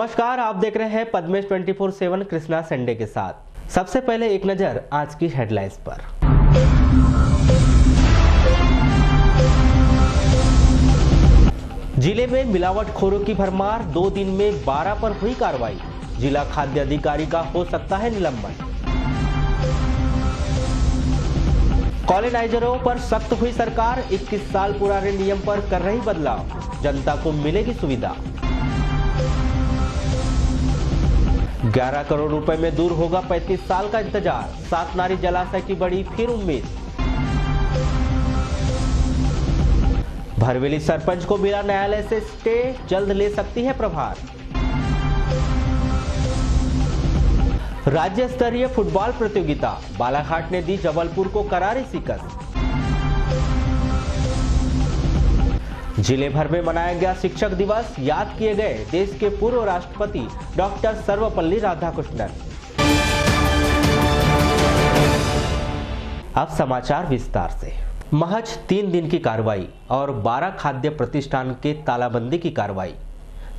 नमस्कार, आप देख रहे हैं पद्मेश 24/7 कृष्णा संडे के साथ। सबसे पहले एक नजर आज की हेडलाइंस पर। जिले में मिलावटखोरों की भरमार, 2 दिन में 12 पर हुई कार्रवाई। जिला खाद्य अधिकारी का हो सकता है निलंबन। कॉलोनाइजरों पर सख्त हुई सरकार, 21 साल पुराने नियम पर कर रही बदलाव, जनता को मिलेगी सुविधा। 11 करोड़ रुपए में दूर होगा 35 साल का इंतजार, सातनारी जलाशय की बड़ी फिर उम्मीद। भरवेली सरपंच को मिला न्यायालय से स्टे, जल्द ले सकती है प्रभार। राज्य स्तरीय फुटबॉल प्रतियोगिता, बालाघाट ने दी जबलपुर को करारी शिकस्त। जिले भर में मनाया गया शिक्षक दिवस, याद किए गए देश के पूर्व राष्ट्रपति डॉक्टर सर्वपल्ली राधाकृष्णन। अब समाचार विस्तार से। महज 3 दिन की कार्रवाई और 12 खाद्य प्रतिष्ठान के तालाबंदी की कार्रवाई,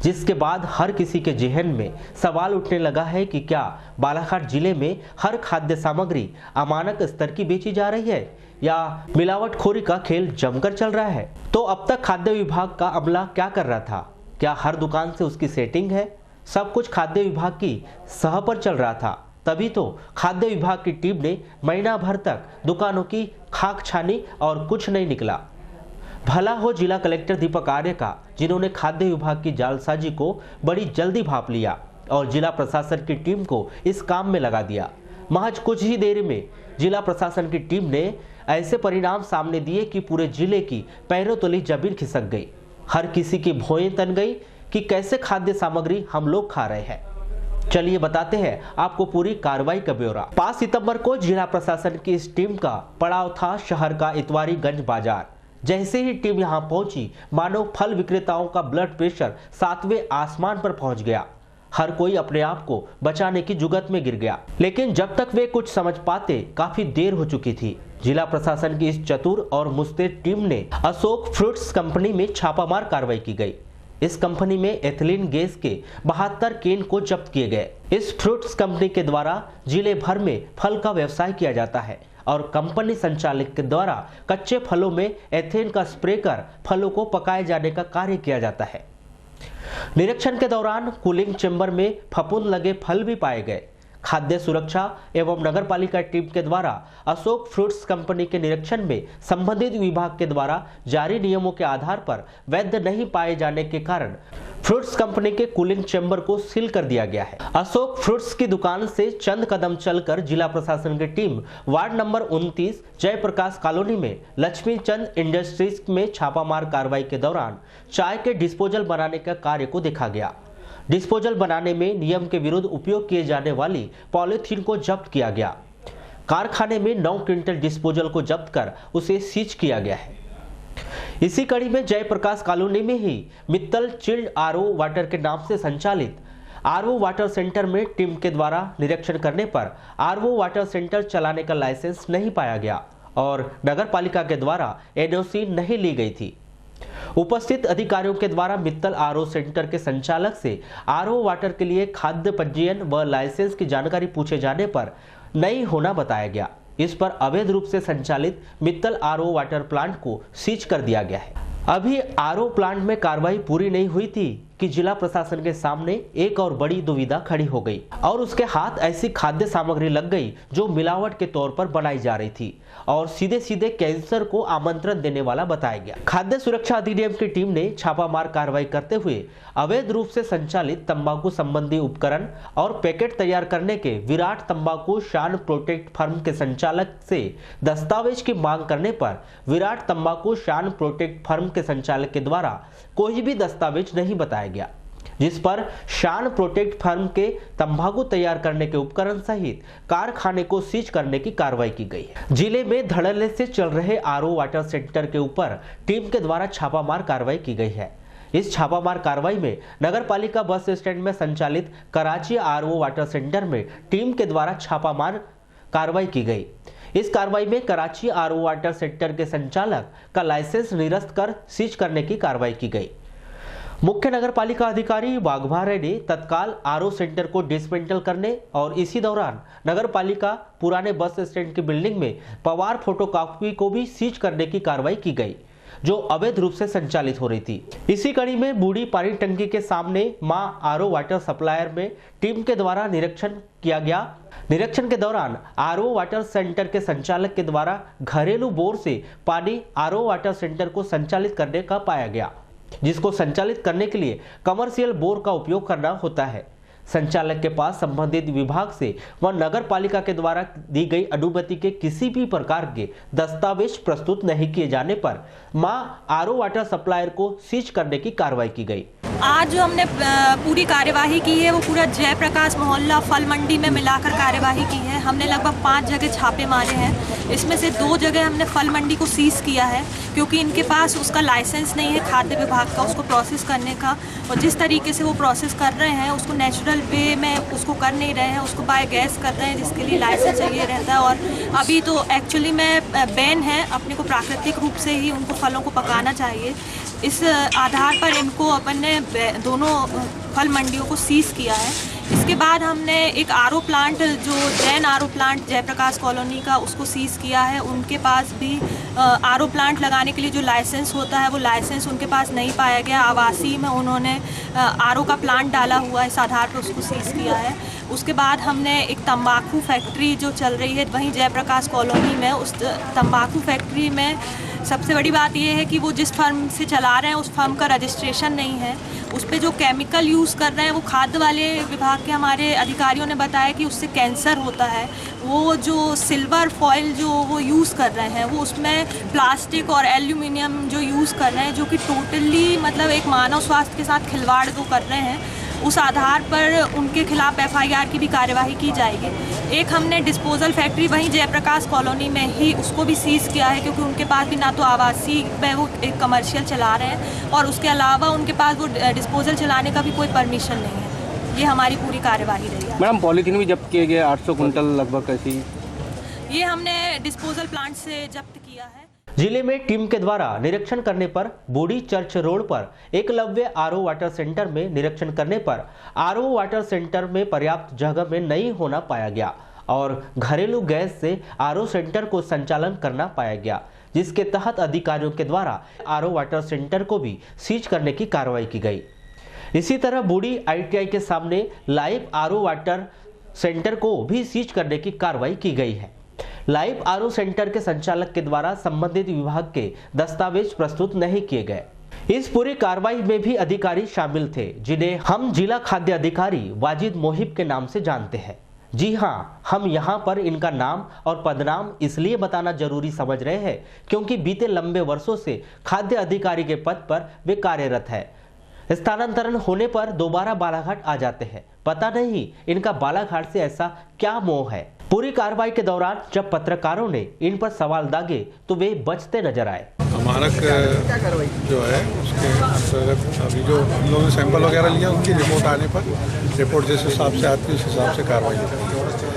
जिसके बाद हर किसी के जहन में सवाल उठने लगा है कि क्या बालाघाट जिले में हर खाद्य सामग्री अमानक स्तर की बेची जा रही है या मिलावटखोरी का खेल जमकर चल रहा है। तो अब तक खाद्य विभाग का अमला क्या कर रहा था? क्या हर दुकान से उसकी सेटिंग है? सब कुछ खाद्य विभाग की सह पर चल रहा था। तभी तो खाद्य विभाग की टीम ने महीना भर तक दुकानों की खाक छानी और कुछ नहीं निकला। भला हो जिला कलेक्टर दीपक आर्य का, जिन्होंने खाद्य विभाग की जालसाजी को बड़ी जल्दी भांप लिया और जिला प्रशासन की टीम को इस काम में लगा दिया। महज कुछ ही देर में जिला प्रशासन की टीम ने ऐसे परिणाम सामने दिए कि पूरे जिले की पैरों तले जमीन खिसक गई। हर किसी की भौहें तन गई कि कैसे खाद्य सामग्री हम लोग खा रहे हैं। चलिए बताते हैं आपको पूरी कार्रवाई का ब्यौरा। 5 सितंबर को जिला प्रशासन की इस टीम का पड़ाव था शहर का इतवारीगंज बाजार। जैसे ही टीम यहां पहुंची, मानो फल विक्रेताओं का ब्लड प्रेशर 7वें आसमान पर पहुंच गया। हर कोई अपने आप को बचाने की जुगत में गिर गया, लेकिन जब तक वे कुछ समझ पाते काफी देर हो चुकी थी। जिला प्रशासन की इस चतुर और मुस्तैद टीम ने अशोक फ्रूट्स कंपनी में छापामार कार्रवाई की गई। इस कंपनी में एथिलीन गैस के 72 कैन को जब्त किए गए। इस फ्रूट्स कंपनी के द्वारा जिले भर में फल का व्यवसाय किया जाता है और कंपनी संचालक के द्वारा कच्चे फलों में एथेन का स्प्रे कर फलों को पकाए जाने का कार्य किया जाता है। निरीक्षण के दौरान कूलिंग चेंबर में फफूंद लगे फल भी पाए गए। खाद्य सुरक्षा एवं नगरपालिका टीम के द्वारा अशोक फ्रूट्स कंपनी के निरीक्षण में संबंधित विभाग के द्वारा जारी नियमों के आधार पर वैध नहीं पाए जाने के कारण फ्रूट्स कंपनी के कूलिंग चेंबर को सील कर दिया गया है। अशोक फ्रूट्स की दुकान से चंद कदम चलकर जिला प्रशासन की team ward number 29 Jayprakash colony में लक्ष्मी चंद इंडस्ट्रीज में छापामार कार्रवाई के दौरान चाय के डिस्पोजल बनाने का कार्य को देखा गया। डिस्पोजल बनाने में नियम के विरुद्ध उपयोग किए जाने वाली पॉलीथीन को जब्त किया गया। कारखाने में 9 क्विंटल डिस्पोजल को जब्त कर उसे सीज किया गया है। इसी कड़ी में जयप्रकाश कॉलोनी में ही मित्तल चिल्ड आरओ वाटर के नाम से संचालित आरओ वाटर सेंटर में टीम के द्वारा निरीक्षण करने पर आरओ वाटर सेंटर चलाने का लाइसेंस नहीं पाया गया और नगर पालिका के द्वारा एनओसी नहीं ली गई थी। उपस्थित अधिकारियों के द्वारा मित्तल आरओ सेंटर के संचालक से आरओ वाटर के लिए खाद्य पंजीयन व लाइसेंस की जानकारी पूछे जाने पर नहीं होना बताया गया। इस पर अवैध रूप से संचालित मित्तल आरओ वाटर प्लांट को सीज कर दिया गया है। अभी आरओ प्लांट में कार्रवाई पूरी नहीं हुई थी कि जिला प्रशासन के सामने एक और बड़ी दुविधा खड़ी हो गई और उसके हाथ ऐसी खाद्य सामग्री लग गई जो मिलावट के तौर पर बनाई जा रही थी और सीधे सीधे कैंसर को आमंत्रण देने वाला बताया गया। खाद्य सुरक्षा अधिनियम की टीम ने छापामार कार्रवाई करते हुए अवैध रूप से संचालित तंबाकू संबंधी उपकरण और पैकेट तैयार करने के विराट तंबाकू शान प्रोटेक्ट फर्म के संचालक से दस्तावेज की मांग करने पर विराट तंबाकू शान प्रोटेक्ट फर्म के संचालक के द्वारा कोई भी दस्तावेज नहीं बताया गया, जिस पर शान प्रोटेक्ट फर्म के तंबाकू तैयार करने के उपकरण सहित कारखाने को सीज करने की कार्रवाई की गई है। जिले में धड़ल्ले से चल रहे आरओ वाटर सेंटर के ऊपर टीम के द्वारा छापामार कार्रवाई की गई है। इस छापामार कार्रवाई में नगरपालिका बस स्टैंड में संचालित कराची आरओ वाटर सेंटर में टीम के द्वारा छापामार कार्रवाई की गई। इस कार्रवाई में कराची आरओ वाटर सेंटर के संचालक का लाइसेंस निरस्त कर सीज करने की कार्रवाई की गई। मुख्य नगर पालिका अधिकारी वाघभारे ने तत्काल आरओ सेंटर को डिसमेंटल करने और इसी दौरान नगर पालिका पुराने बस स्टैंड की बिल्डिंग में पवार फोटोकॉपी को भी सीज करने की कार्रवाई की गई, जो अवैध रूप से संचालित हो रही थी। इसी कड़ी में बूढ़ी पानी टंकी के सामने मां आरओ वाटर सप्लायर में टीम के द्वारा निरीक्षण किया गया। निरीक्षण के दौरान आरओ वाटर सेंटर के संचालक के द्वारा घरेलू बोर से पानी आरओ वाटर सेंटर को संचालित करने का पाया गया, जिसको संचालित करने के लिए कमर्शियल बोर का उपयोग करना होता है। संचालक के पास संबंधित विभाग से व नगर पालिका के द्वारा दी गई अनुमति के किसी भी प्रकार के दस्तावेज प्रस्तुत नहीं किए जाने पर मां आरओ वाटर सप्लायर को सीज करने की कार्रवाई की गई। आज जो हमने पूरी कार्यवाही की है वो पूरा जयप्रकाश मोहल्ला फल मंडी में मिलाकर कार्यवाही की है। हमने लगभग 5 जगह छापे मारे हैं। इसमें से 2 जगह हमने फल मंडी को सीज किया है, क्योंकि इनके पास उसका लाइसेंस नहीं है खाद्य विभाग का उसको प्रोसेस करने का, और जिस तरीके से वो प्रोसेस कर रहे हैं उसको नेचुरल वे में उसको कर नहीं रहे हैं, उसको बाय गैस कर रहे हैं, जिसके लिए लाइसेंस चाहिए रहता है। और अभी तो एक्चुअली में बैन है, अपने को प्राकृतिक रूप से ही उनको फलों को पकाना चाहिए। इस आधार पर इनको अपन ने दोनों फल मंडियों को सीज किया है। इसके बाद हमने एक आरओ प्लांट, जो Jain RO plant Jayprakash colony का, उसको सीज किया है। उनके पास भी आरओ प्लांट लगाने के लिए जो लाइसेंस होता है वो लाइसेंस उनके पास नहीं पाया गया। आवासीय में उन्होंने आरओ का प्लांट डाला हुआ है, इस आधार पर उसको सीज किया है। उसके बाद हमने एक तंबाकू फैक्ट्री जो चल रही है वहीं जयप्रकाश कॉलोनी में, उस तंबाकू फैक्ट्री में सबसे बड़ी बात यह है कि वो जिस फर्म से चला रहे हैं उस फर्म का रजिस्ट्रेशन नहीं है। उस पर जो केमिकल यूज़ कर रहे हैं वो खाद्य वाले विभाग के हमारे अधिकारियों ने बताया कि उससे कैंसर होता है। वो जो सिल्वर फॉइल जो वो यूज़ कर रहे हैं वो उसमें प्लास्टिक और एल्यूमिनियम जो यूज़ कर रहे हैं, जो कि टोटली मतलब एक मानव स्वास्थ्य के साथ खिलवाड़ जो कर रहे हैं, उस आधार पर उनके खिलाफ FIR की भी कार्यवाही की जाएगी। एक हमने डिस्पोजल फैक्ट्री वहीं जयप्रकाश कॉलोनी में ही उसको भी सीज किया है, क्योंकि उनके पास भी ना तो आवासीय में वो एक कमर्शियल चला रहे हैं और उसके अलावा उनके पास वो डिस्पोजल चलाने का भी कोई परमिशन नहीं है। ये हमारी पूरी कार्यवाही रही है। मैडम पॉलीथीन भी जब्त किए गए 800 कुंटल लगभग ऐसी, ये हमने डिस्पोजल प्लांट से जब्त किया है। जिले में टीम के द्वारा निरीक्षण करने पर बूढ़ी चर्च रोड पर एकलव्य आरओ वाटर सेंटर में निरीक्षण करने पर आरओ वाटर सेंटर में पर्याप्त जगह में नहीं होना पाया गया और घरेलू गैस से आरओ सेंटर को संचालन करना पाया गया, जिसके तहत अधिकारियों के द्वारा आरओ वाटर सेंटर को भी सीज करने की कार्रवाई की गई। इसी तरह बूढ़ी ITI के सामने लाइव आरओ वाटर सेंटर को भी सीज करने की कार्रवाई की गई है। लाइव आरओ सेंटर के संचालक के द्वारा संबंधित विभाग के दस्तावेज प्रस्तुत नहीं किए गए। इस पूरी कार्रवाई में भी अधिकारी शामिल थे, जिन्हें हम जिला खाद्य अधिकारी वाजिद मोहिब के नाम से जानते हैं। जी हाँ, हम यहाँ पर इनका नाम और पदनाम इसलिए बताना जरूरी समझ रहे हैं क्योंकि बीते लंबे वर्षों से खाद्य अधिकारी के पद पर वे कार्यरत है। स्थानांतरण होने पर दोबारा बालाघाट आ जाते हैं। पता नहीं इनका बालाघाट से ऐसा क्या मोह है। पूरी कार्रवाई के दौरान जब पत्रकारों ने इन पर सवाल दागे तो वे बचते नजर आए। हमारा जो है उसके अंतर्गत अभी जो हम लोगों ने सैंपल वगैरह लिया, उनकी रिपोर्ट आने पर रिपोर्ट जिस हिसाब से आती है उस हिसाब से कार्रवाई होती है।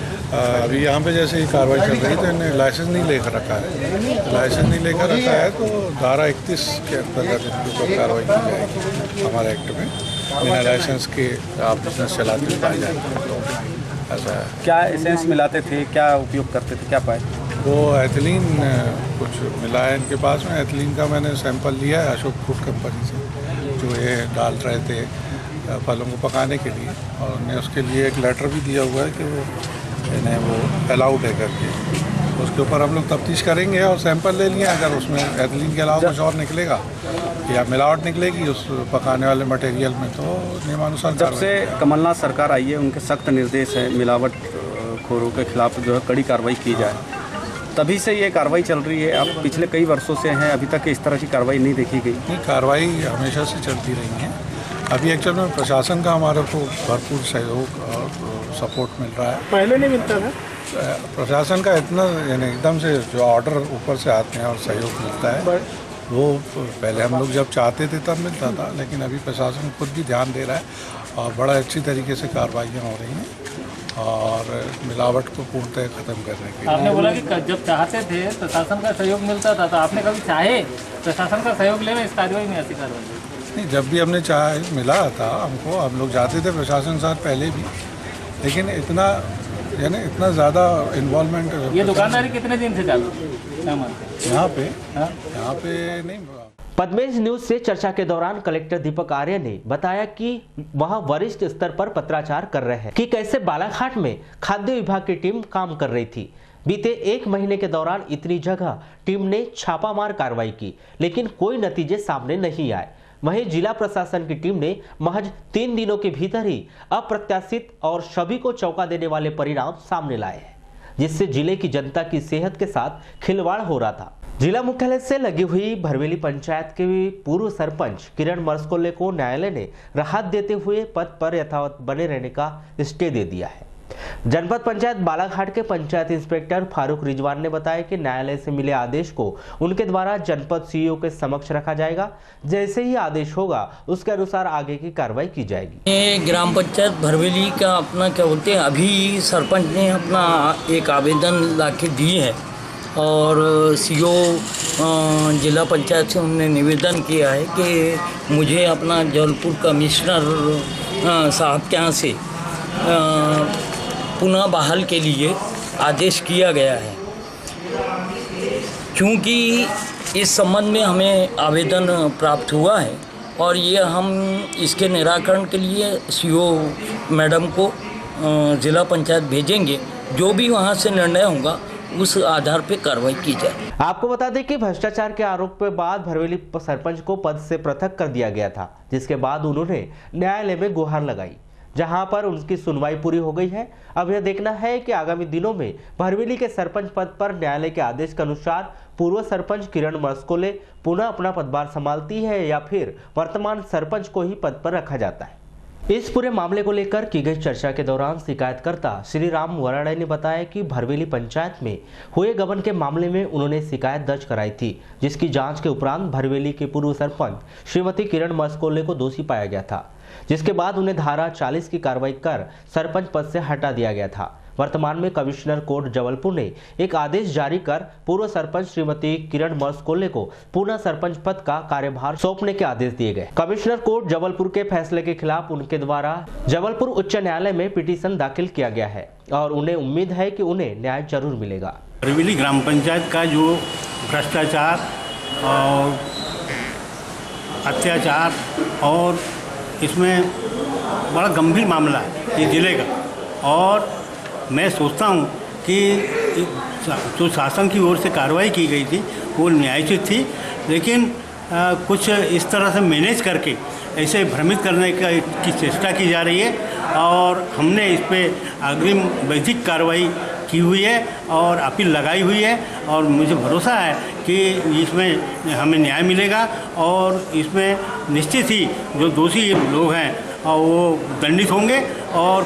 अभी यहाँ पे जैसे ही कार्रवाई चल रही है तो इन्हें लाइसेंस नहीं लेकर रखा है। लाइसेंस नहीं लेकर रखा है तो धारा 31 के अंतर्गत इनके ऊपर कार्रवाई की जाएगी हमारे एक्ट में। बिना लाइसेंस के आप बिजनेस चलाते पाए जाएंगे तो ऐसा है। क्या एसेंस मिलाते थे, क्या उपयोग करते थे, क्या पाए? वो एथिलीन कुछ मिला है इनके पास में। एथिलीन का मैंने सैंपल लिया है अशोक फूड कंपनी से, जो ये डाल रहे थे फलों को पकाने के लिए, और उन्हें उसके लिए एक लेटर भी दिया हुआ है कि वो इन्हें वो अलाउड है करके। उसके ऊपर हम लोग तफ्तीश करेंगे और सैंपल ले लिए। अगर उसमें एथिलीन के अलावा कुछ और निकलेगा या मिलावट निकलेगी उस पकाने वाले मटेरियल में तो नियमानुसार। जब से कमलनाथ सरकार आई है उनके सख्त निर्देश है मिलावट खोरों के खिलाफ जो है कड़ी कार्रवाई की जाए, तभी से ये कार्रवाई चल रही है। अब पिछले कई वर्षों से हैं, अभी तक इस तरह की कार्रवाई नहीं देखी गई। नहीं, कार्रवाई हमेशा से चलती रही है। अभी एक्चुअल में प्रशासन का हमारे को भरपूर सहयोग और सपोर्ट मिल रहा है। पहले नहीं मिलता था प्रशासन का इतना, यानी एकदम से जो ऑर्डर ऊपर से आते हैं और सहयोग मिलता है, वो पहले हम लोग जब चाहते थे तब मिलता था, लेकिन अभी प्रशासन खुद भी ध्यान दे रहा है और बड़ा अच्छी तरीके से कार्रवाइयाँ हो रही हैं और मिलावट को पूर्णतः ख़त्म करने के लिए। आपने बोला कि जब चाहते थे प्रशासन का सहयोग मिलता था, तो आपने कभी चाहे प्रशासन का सहयोग लेना इस कार्रवाई में? ऐसी कार्रवाई नहीं, जब भी हमने चाय मिला था हमको, हम लोग जाते थे प्रशासन साथ पहले भी, लेकिन इतना यानी इतना ज़्यादा इन्वॉल्वमेंट। ये दुकानदारी कितने दिन से चालू यहाँ पे नहीं। पद्मेश न्यूज से चर्चा के दौरान कलेक्टर दीपक आर्य ने बताया कि वह वरिष्ठ स्तर पर पत्राचार कर रहे हैं कि कैसे बालाघाट में खाद्य विभाग की टीम काम कर रही थी। बीते 1 महीने के दौरान इतनी जगह टीम ने छापामार कार्रवाई की, लेकिन कोई नतीजे सामने नहीं आए। वहीं जिला प्रशासन की टीम ने महज 3 दिनों के भीतर ही अप्रत्याशित और सभी को चौंका देने वाले परिणाम सामने लाए हैं, जिससे जिले की जनता की सेहत के साथ खिलवाड़ हो रहा था। जिला मुख्यालय से लगी हुई भरवेली पंचायत के पूर्व सरपंच किरण मरस्कोले को न्यायालय ने राहत देते हुए पद पर यथावत बने रहने का स्टे दे दिया है। जनपद पंचायत बालाघाट के पंचायत इंस्पेक्टर फारूक रिजवान ने बताया कि न्यायालय से मिले आदेश को उनके द्वारा जनपद सीईओ के समक्ष रखा जाएगा। जैसे ही आदेश होगा उसके अनुसार आगे की कार्रवाई की जाएगी। ये ग्राम पंचायत भरवेली का अपना क्या बोलते हैं, अभी सरपंच ने अपना एक आवेदन लाके दिए है और सीईओ जिला पंचायत से उन्होंने निवेदन किया है कि मुझे अपना जबलपुर कमिश्नर साहब के यहाँ से पुनः बहाल के लिए आदेश किया गया है। क्योंकि इस संबंध में हमें आवेदन प्राप्त हुआ है और ये हम इसके निराकरण के लिए सीईओ मैडम को ज़िला पंचायत भेजेंगे। जो भी वहाँ से निर्णय होगा उस आधार पे कार्रवाई की जाए। आपको बता दें कि भ्रष्टाचार के आरोप के बाद भरवेली सरपंच को पद से पृथक कर दिया गया था, जिसके बाद उन्होंने न्यायालय में गुहार लगाई, जहां पर उनकी सुनवाई पूरी हो गई है। अब यह देखना है कि आगामी दिनों में भरवेली के सरपंच पद पर न्यायालय के आदेश के अनुसार पूर्व सरपंच किरण मरस्कोले पुनः अपना पदभार संभालती है या फिर वर्तमान सरपंच को ही पद पर रखा जाता है। इस पूरे मामले को लेकर की गई चर्चा के दौरान शिकायतकर्ता श्री राम वराड़े ने बताया कि भरवेली पंचायत में हुए गबन के मामले में उन्होंने शिकायत दर्ज कराई थी, जिसकी जांच के उपरांत भरवेली के पूर्व सरपंच श्रीमती किरण मरस्कोले को दोषी पाया गया था, जिसके बाद उन्हें धारा 40 की कार्रवाई कर सरपंच पद से हटा दिया गया था। वर्तमान में कमिश्नर कोर्ट जबलपुर ने एक आदेश जारी कर पूर्व सरपंच श्रीमती किरण मरस्कोले को पुनः सरपंच पद का कार्यभार सौंपने के आदेश दिए गए। कमिश्नर कोर्ट जबलपुर के फैसले के खिलाफ उनके द्वारा जबलपुर उच्च न्यायालय में पिटीशन दाखिल किया गया है और उन्हें उम्मीद है कि उन्हें न्याय जरूर मिलेगा। भरवेली ग्राम पंचायत का जो भ्रष्टाचार और अत्याचार और इसमें बड़ा गंभीर मामला है ये जिले का, और मैं सोचता हूँ कि जो शासन की ओर से कार्रवाई की गई थी वो न्यायोचित थी, लेकिन कुछ इस तरह से मैनेज करके ऐसे भ्रमित करने की चेष्टा की जा रही है और हमने इस पर अग्रिम वैधिक कार्रवाई की हुई है और अपील लगाई हुई है और मुझे भरोसा है कि इसमें हमें न्याय मिलेगा और इसमें निश्चित ही जो दोषी लोग हैं और वो दंडित होंगे और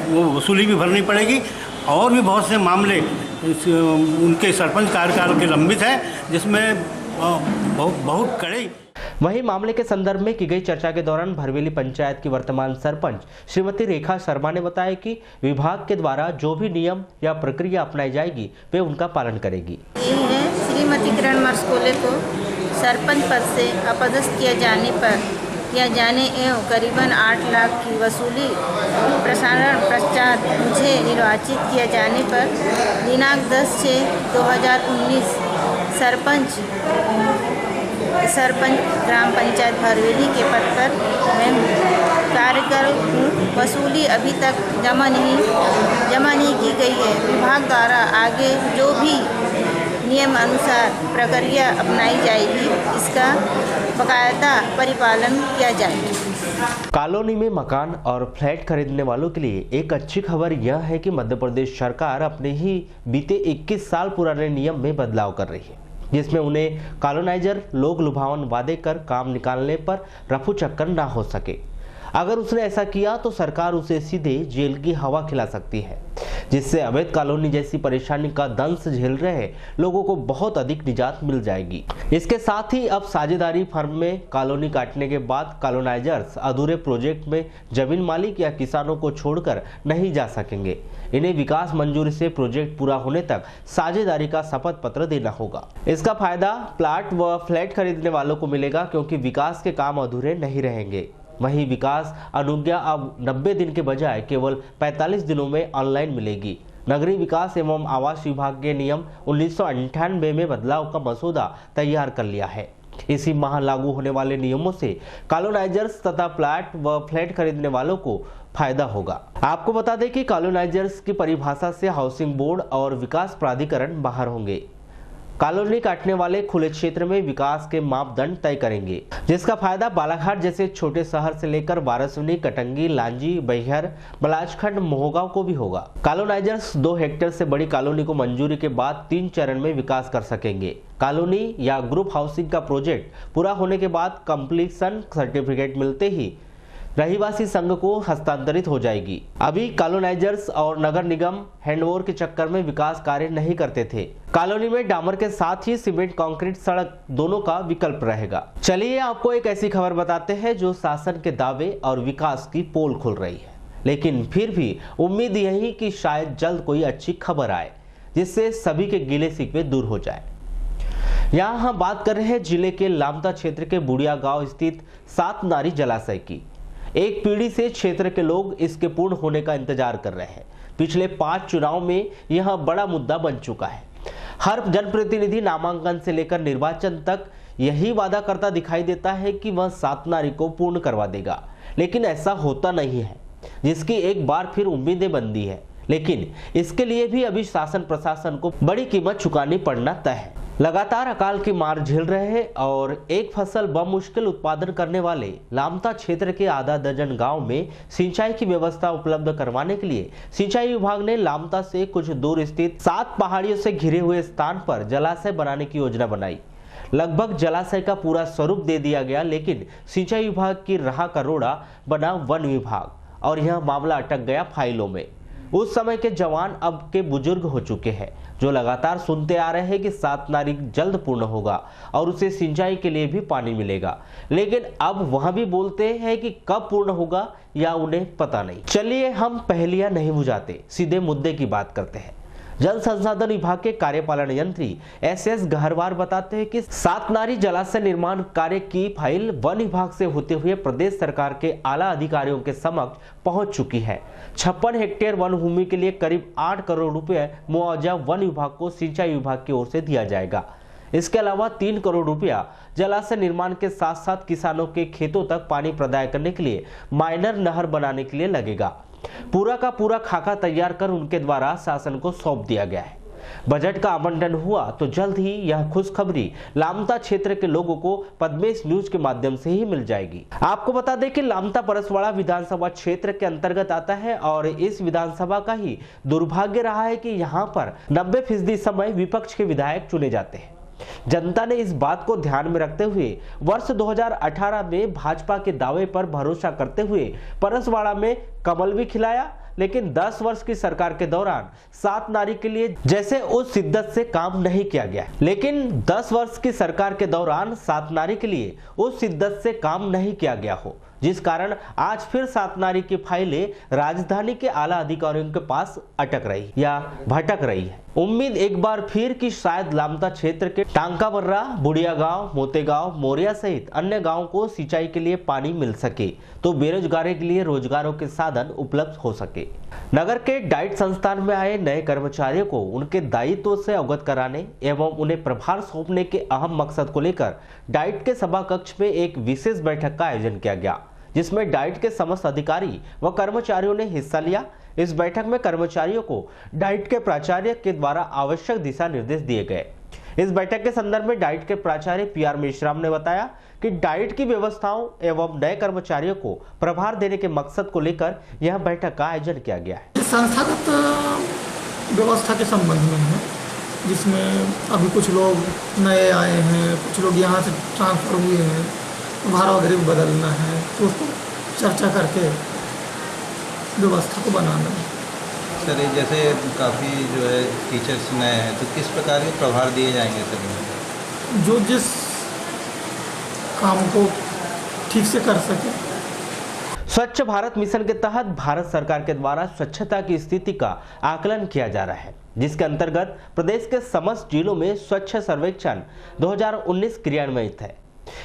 वो वसूली भी भरनी पड़ेगी। और भी बहुत से मामले उनके सरपंच कार्यकाल के लंबित हैं जिसमें बहुत कड़े। वहीं मामले के संदर्भ में की गई चर्चा के दौरान भरवेली पंचायत की वर्तमान सरपंच श्रीमती रेखा शर्मा ने बताया कि विभाग के द्वारा जो भी नियम या प्रक्रिया अपनाई जाएगी वे उनका पालन करेगी। श्रीमती किरण मरस्कोले को सरपंच पद से अपदस्थ किए जाने पर या जाने एवं करीबन 8 लाख की वसूली प्रसारण पश्चात मुझे निर्वाचित किया जाने पर दिनांक 10/6/2019 सरपंच ग्राम पंचायत भरवेली के पद पर मैं कार्य कर हूँ। वसूली अभी तक जमा नहीं की गई है। विभाग द्वारा आगे जो भी नियम अनुसार प्रक्रिया अपनाई जाएगी इसका बाकायदा परिपालन किया जाएगा। कॉलोनी में मकान और फ्लैट खरीदने वालों के लिए एक अच्छी खबर यह है कि मध्य प्रदेश सरकार अपने ही बीते 21 साल पुराने नियम में बदलाव कर रही है, जिसमें उन्हें कॉलोनाइजर लोग लुभावन वादे कर काम निकालने पर रफू चक्कर ना हो सके। अगर उसने ऐसा किया तो सरकार उसे सीधे जेल की हवा खिला सकती है, जिससे अवैध कॉलोनी जैसी परेशानी का दंश झेल रहे लोगों को बहुत अधिक निजात मिल जाएगी। इसके साथ ही अब साझेदारी फर्म में कॉलोनी काटने के बाद कॉलोनाइजर्स अधूरे प्रोजेक्ट में जमीन मालिक या किसानों को छोड़कर नहीं जा सकेंगे। इन्हें विकास मंजूरी से प्रोजेक्ट पूरा होने तक साझेदारी का शपथ पत्र देना होगा। इसका फायदा प्लाट व फ्लैट खरीदने वालों को मिलेगा, क्योंकि विकास के काम अधूरे नहीं रहेंगे। वहीं विकास अनुज्ञा अब 90 दिन के बजाय केवल 45 दिनों में ऑनलाइन मिलेगी। नगरीय विकास एवं आवास विभाग के नियम 1998 में बदलाव का मसौदा तैयार कर लिया है। इसी माह लागू होने वाले नियमों से कॉलोनाइजर्स तथा प्लाट व फ्लैट खरीदने वालों को फायदा होगा। आपको बता दें कि कॉलोनाइजर्स की परिभाषा से हाउसिंग बोर्ड और विकास प्राधिकरण बाहर होंगे। कॉलोनी काटने वाले खुले क्षेत्र में विकास के मापदंड तय करेंगे, जिसका फायदा बालाघाट जैसे छोटे शहर से लेकर वारासिवनी, कटंगी, लांजी, बैहर, बलाचखंड, मोहगांव को भी होगा। कॉलोनाइजर्स 2 हेक्टेयर से बड़ी कॉलोनी को मंजूरी के बाद 3 चरण में विकास कर सकेंगे। कॉलोनी या ग्रुप हाउसिंग का प्रोजेक्ट पूरा होने के बाद कंप्लीशन सर्टिफिकेट मिलते ही रहीवासी संघ को हस्तांतरित हो जाएगी। अभी कॉलोनाइजर्स और नगर निगम हैंडओवर के चक्कर में विकास कार्य नहीं करते थे। कॉलोनी में डामर के साथ ही सीमेंट कंक्रीट सड़क दोनों का विकल्प रहेगा। चलिए आपको एक ऐसी खबर बताते हैं जो शासन के दावे और विकास की पोल खुल रही है, लेकिन फिर भी उम्मीद यही कि शायद जल्द कोई अच्छी खबर आए जिससे सभी के गिले शिकवे दूर हो जाए। यहाँ हम बात कर रहे हैं जिले के लामता क्षेत्र के बुढ़िया गांव स्थित सात नारी जलाशय की। एक पीढ़ी से क्षेत्र के लोग इसके पूर्ण होने का इंतजार कर रहे हैं। पिछले 5 चुनाव में यह बड़ा मुद्दा बन चुका है। हर जनप्रतिनिधि नामांकन से लेकर निर्वाचन तक यही वादा करता दिखाई देता है कि वह सात नारी को पूर्ण करवा देगा, लेकिन ऐसा होता नहीं है, जिसकी एक बार फिर उम्मीदें बंधी है। लेकिन इसके लिए भी अभी शासन प्रशासन को बड़ी कीमत चुकानी पड़ना तय है। लगातार अकाल की मार झेल रहे हैं और एक फसल बमुश्किल उत्पादन करने वाले लामता क्षेत्र के आधा दर्जन गांव में सिंचाई की व्यवस्था उपलब्ध करवाने के लिए सिंचाई विभाग ने लामता से कुछ दूर स्थित 7 पहाड़ियों से घिरे हुए स्थान पर जलाशय बनाने की योजना बनाई। लगभग जलाशय का पूरा स्वरूप दे दिया गया, लेकिन सिंचाई विभाग की राह का रोड़ा बना वन विभाग और यह मामला अटक गया फाइलों में। उस समय के जवान अब के बुजुर्ग हो चुके हैं, जो लगातार सुनते आ रहे हैं कि सात नारी जल्द पूर्ण होगा और उसे सिंचाई के लिए भी पानी मिलेगा, लेकिन अब वह भी बोलते हैं कि कब पूर्ण होगा या उन्हें पता नहीं। चलिए हम पहेलियां नहीं बुझाते, सीधे मुद्दे की बात करते हैं। जल संसाधन विभाग के कार्यपालन यंत्री SS गहरवार बताते हैं कि सात नारी जलाशय निर्माण कार्य की फाइल वन विभाग से होते हुए प्रदेश सरकार के आला अधिकारियों के समक्ष पहुंच चुकी है। 56 हेक्टेयर वन भूमि के लिए करीब 8 करोड़ रुपए मुआवजा वन विभाग को सिंचाई विभाग की ओर से दिया जाएगा। इसके अलावा 3 करोड़ रुपया जलाशय निर्माण के साथ साथ किसानों के खेतों तक पानी प्रदाय करने के लिए माइनर नहर बनाने के लिए लगेगा। पूरा का पूरा खाका तैयार कर उनके द्वारा शासन को सौंप दिया गया है। बजट का आवंटन हुआ तो जल्द ही यह खुशखबरी लामता क्षेत्र के लोगों को पद्मेश न्यूज के माध्यम से ही मिल जाएगी। आपको बता दें कि लामता परसवाड़ा विधानसभा क्षेत्र के अंतर्गत आता है और इस विधानसभा का ही दुर्भाग्य रहा है कि यहाँ पर 90% समय विपक्ष के विधायक चुने जाते हैं। जनता ने इस बात को ध्यान में रखते हुए वर्ष 2018 में भाजपा के दावे पर भरोसा करते हुए परसवाड़ा में कमल भी खिलाया, लेकिन 10 वर्ष की सरकार के दौरान सात नारी के लिए जैसे उस शिद्दत से काम नहीं किया गया। लेकिन 10 वर्ष की सरकार के दौरान सात नारी के लिए उस शिद्दत से काम नहीं किया गया हो, जिस कारण आज फिर सात नारी की फाइलें राजधानी के आला अधिकारियों के पास अटक रही या भटक रही है। उम्मीद एक बार फिर कि शायद लामता क्षेत्र के टांकाबर्रा, बुढ़िया गांव, मोतेगांव, मोरिया सहित अन्य गांवों को सिंचाई के लिए पानी मिल सके तो बेरोजगारी के लिए रोजगारों के साधन उपलब्ध हो सके। नगर के डाइट संस्थान में आए नए कर्मचारियों को उनके दायित्व से अवगत कराने एवं उन्हें प्रभार सौंपने के अहम मकसद को लेकर डाइट के सभा कक्ष में एक विशेष बैठक का आयोजन किया गया, जिसमें डाइट के समस्त अधिकारी व कर्मचारियों ने हिस्सा लिया। इस बैठक में कर्मचारियों को डाइट के प्राचार्य के द्वारा आवश्यक दिशा निर्देश दिए गए। इस बैठक के संदर्भ में डाइट के प्राचार्य PR मेश्राम ने बताया कि डाइट की व्यवस्थाओं एवं नए कर्मचारियों को प्रभार देने के मकसद को लेकर यह बैठक का आयोजन किया गया है। संस्थागत व्यवस्था के संबंध में है, जिसमें अभी कुछ लोग नए आए हैं, कुछ लोग यहाँ से ट्रांसफर हुए हैं, भाड़ा वगैरह बदलना है, तो उसको चर्चा करके व्यवस्था को बनाना है। सर ये जैसे काफ़ी जो है टीचर्स नए हैं तो किस प्रकार के प्रभार दिए जाएंगे सर? जो जिस काम को ठीक से कर सके। स्वच्छ भारत मिशन के तहत भारत सरकार के द्वारा स्वच्छता की स्थिति का आकलन किया जा रहा है, जिसके अंतर्गत प्रदेश के समस्त जिलों में स्वच्छ सर्वेक्षण 2019 क्रियान्वित है।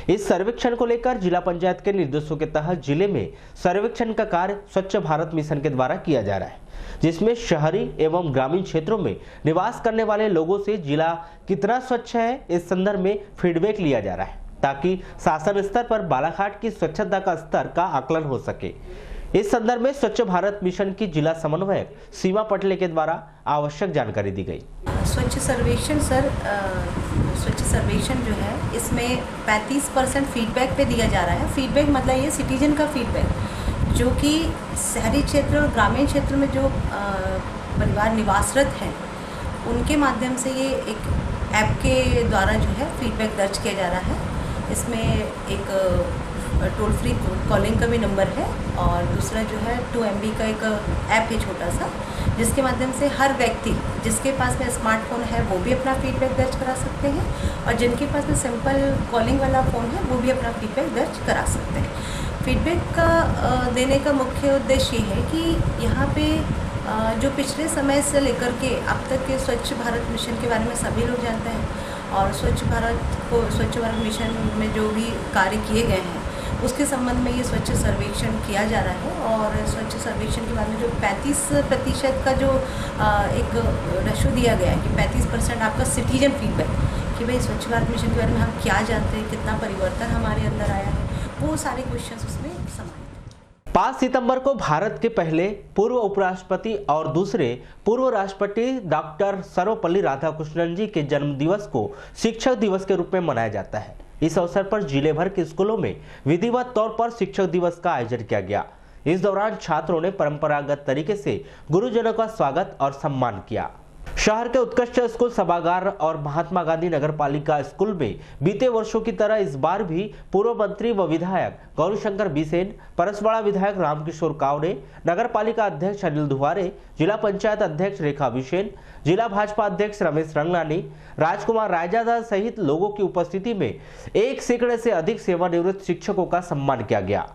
इस सर्वेक्षण को लेकर जिला पंचायत के निर्देशों के तहत जिले में सर्वेक्षण का कार्य स्वच्छ भारत मिशन के द्वारा किया जा रहा है, जिसमें शहरी एवं ग्रामीण क्षेत्रों में निवास करने वाले लोगों से जिला कितना स्वच्छ है इस संदर्भ में फीडबैक लिया जा रहा है, ताकि शासन स्तर पर बालाघाट की स्वच्छता का स्तर का आकलन हो सके। इस संदर्भ में स्वच्छ भारत मिशन की जिला समन्वयक सीमा पटले के द्वारा आवश्यक जानकारी दी गई। स्वच्छ सर्वेक्षण सर, स्वच्छ सर्वेक्षण जो है इसमें 35% फीडबैक पे दिया जा रहा है। फीडबैक मतलब ये सिटीजन का फीडबैक, जो कि शहरी क्षेत्र और ग्रामीण क्षेत्र में जो परिवार निवासरत हैं उनके माध्यम से ये एक ऐप के द्वारा जो है फीडबैक दर्ज किया जा रहा है। इसमें एक टोल फ्री कॉलिंग का भी नंबर है और दूसरा जो है 2 MB का एक ऐप है छोटा सा, जिसके माध्यम से हर व्यक्ति जिसके पास में स्मार्टफोन है वो भी अपना फीडबैक दर्ज करा सकते हैं और जिनके पास में सिंपल कॉलिंग वाला फ़ोन है वो भी अपना फीडबैक दर्ज करा सकते हैं। फीडबैक का देने का मुख्य उद्देश्य ये है कि यहाँ पे जो पिछले समय से लेकर के अब तक के स्वच्छ भारत मिशन के बारे में सभी लोग जानते हैं और स्वच्छ भारत मिशन में जो भी कार्य किए गए हैं उसके संबंध में ये स्वच्छ सर्वेक्षण किया जा रहा है। और स्वच्छ सर्वेक्षण के बारे में जो 35% का जो एक रेशो दिया गया है कि 35% आपका सिटीजन फीडबैक कि भाई स्वच्छ भारत मिशन के बारे में हम क्या जानते हैं, कितना परिवर्तन हमारे अंदर आया है, वो सारे क्वेश्चन उसमें समाहित। 5 सितंबर को भारत के पहले पूर्व उपराष्ट्रपति और दूसरे पूर्व राष्ट्रपति डॉक्टर सर्वपल्ली राधाकृष्णन जी के जन्म दिवस को शिक्षक दिवस के रूप में मनाया जाता है। इस अवसर पर जिले भर के स्कूलों में विधिवत तौर पर शिक्षक दिवस का आयोजन किया गया। इस दौरान छात्रों ने परंपरागत तरीके से गुरुजनों का स्वागत और सम्मान किया। शहर के उत्कृष्ट स्कूल सभागार और महात्मा गांधी नगर पालिका स्कूल में बीते वर्षों की तरह इस बार भी पूर्व मंत्री व विधायक गौरीशंकर बिसेन, परसवाड़ा विधायक रामकिशोर कावरे, नगर पालिका अध्यक्ष अनिल दुहारे, जिला पंचायत अध्यक्ष रेखा बिसेन, जिला भाजपा अध्यक्ष रमेश रंगनानी, राजकुमार रायजादा सहित लोगों की उपस्थिति में 1 सैकड़े से अधिक सेवानिवृत्त शिक्षकों का सम्मान किया गया।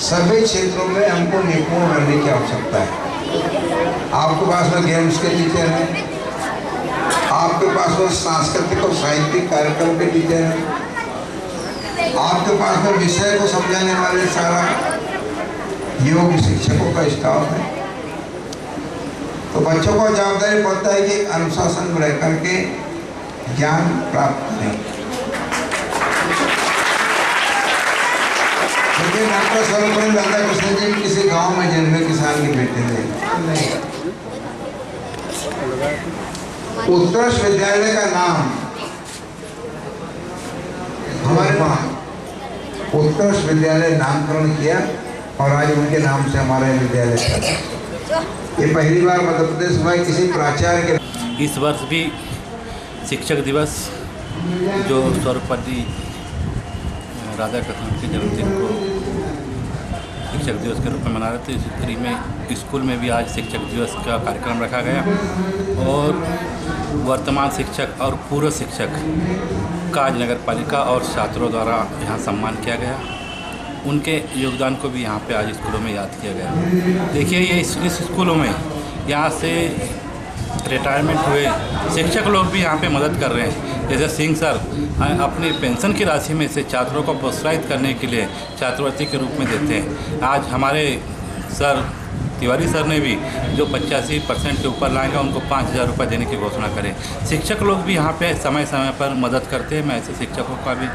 सभी क्षेत्रों में हमको निपुण बनने की आवश्यकता है। आपके पास में गेम्स के टीचर हैं, आपके पास में सांस्कृतिक और साहित्यिक कार्यक्रम के टीचर हैं, आपके पास में विषय को समझाने वाले सारा योग्य शिक्षकों का स्टाफ है। तो बच्चों को जवाबदारी पड़ता है कि अनुशासन में रह करके ज्ञान प्राप्त करें। लेकिन डॉक्टर सर्वपल्ली राधाकृष्णन जी किसी गांव में जन्मे किसान के बेटे थे। उत्कृष्ट विद्यालय का नाम हमारे वहाँ उत्कृष्ट विद्यालय नामकरण किया और आज उनके नाम से हमारा विद्यालय चला। ये पहली बार मध्य प्रदेश में किसी प्राचार्य के। इस वर्ष भी शिक्षक दिवस जो सर्वपल्ली राधाकृष्णन के जन्मदिन को शिक्षक दिवस के रूप में मना रहे थे। इसी कड़ी में स्कूल में भी आज शिक्षक दिवस का कार्यक्रम रखा गया और वर्तमान शिक्षक और पूर्व शिक्षक का आज नगर पालिका और छात्रों द्वारा यहाँ सम्मान किया गया। उनके योगदान को भी यहाँ पे आज स्कूलों में याद किया गया। देखिए, ये इस स्कूलों में यहाँ से रिटायरमेंट हुए शिक्षक लोग भी यहाँ पे मदद कर रहे हैं। जैसे सिंह सर अपनी पेंशन की राशि में से छात्रों को प्रोत्साहित करने के लिए छात्रवृत्ति के रूप में देते हैं। आज हमारे सर तिवारी सर ने भी जो 85% के ऊपर लाएंगे उनको 5,000 रुपये देने की घोषणा करें। शिक्षक लोग भी यहाँ पे समय समय पर मदद करते हैं। मैं ऐसे शिक्षकों का भी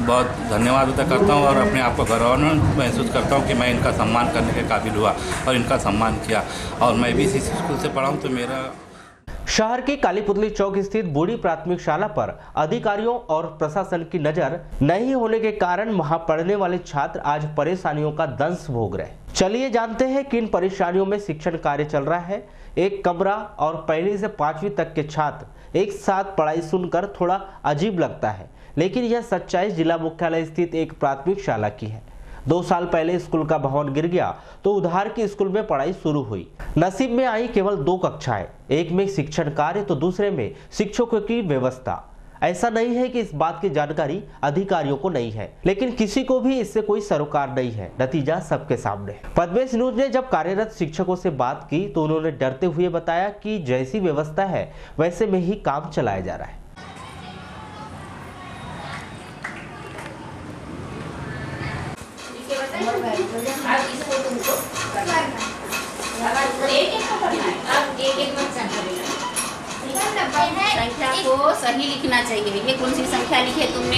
बहुत धन्यवाद अदा करता हूँ और अपने आप को गौरवान्वित महसूस करता हूँ कि मैं इनका सम्मान करने के काबिल हुआ और इनका सम्मान किया। और मैं भी इसी स्कूल से पढ़ा हूँ, तो मेरा शहर के कालीपुतली चौक स्थित बूढ़ी प्राथमिक शाला पर अधिकारियों और प्रशासन की नजर नहीं होने के कारण वहां पढ़ने वाले छात्र आज परेशानियों का दंश भोग रहे। चलिए जानते हैं किन परेशानियों में शिक्षण कार्य चल रहा है। एक कमरा और पहली से 5वीं तक के छात्र एक साथ पढ़ाई सुनकर थोड़ा अजीब लगता है, लेकिन यह सच्चाई जिला मुख्यालय स्थित एक प्राथमिक शाला की है। 2 साल पहले स्कूल का भवन गिर गया तो उधार की स्कूल में पढ़ाई शुरू हुई। नसीब में आई केवल 2 कक्षाएं, एक में शिक्षण कार्य तो दूसरे में शिक्षकों की व्यवस्था। ऐसा नहीं है कि इस बात की जानकारी अधिकारियों को नहीं है, लेकिन किसी को भी इससे कोई सरोकार नहीं है। नतीजा सबके सामने। पद्मेश न्यूज ने जब कार्यरत शिक्षकों से बात की तो उन्होंने डरते हुए बताया कि जैसी व्यवस्था है वैसे में ही काम चलाया जा रहा है। संख्या को सही लिखना चाहिए। ये कौन सी संख्या लिखे तुमने?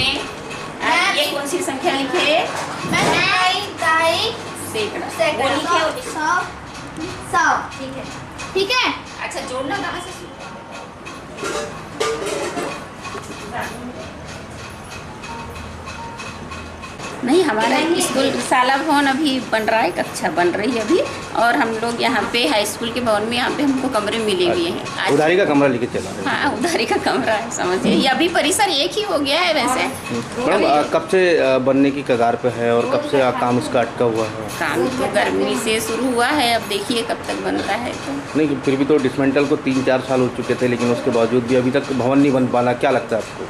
ये कौन सी संख्या लिखे? वो लिखे 100। ठीक है, ठीक है। अच्छा, जोड़ना कहाँ से? नहीं, हमारा स्कूल शाला भवन अभी बन रहा है, कक्षा बन रही है अभी। और हम लोग यहाँ पे हाई स्कूल के भवन में यहाँ पे हमको कमरे मिले हुए हैं। उधारी का कमरा लेके चला? हाँ, उधारी का कमरा है, समझिए। ये अभी परिसर एक ही हो गया है वैसे। मैडम, कब से बनने की कगार पे है और कब से काम इसका अटका हुआ है? काम तो गर्मी से शुरू हुआ है, अब देखिए कब तक बनता है। तो नहीं, फिर भी तो डिसमेंटल को 3-4 साल हो चुके थे, लेकिन उसके बावजूद भी अभी तक भवन नहीं बन पाना। क्या लगता है आपको?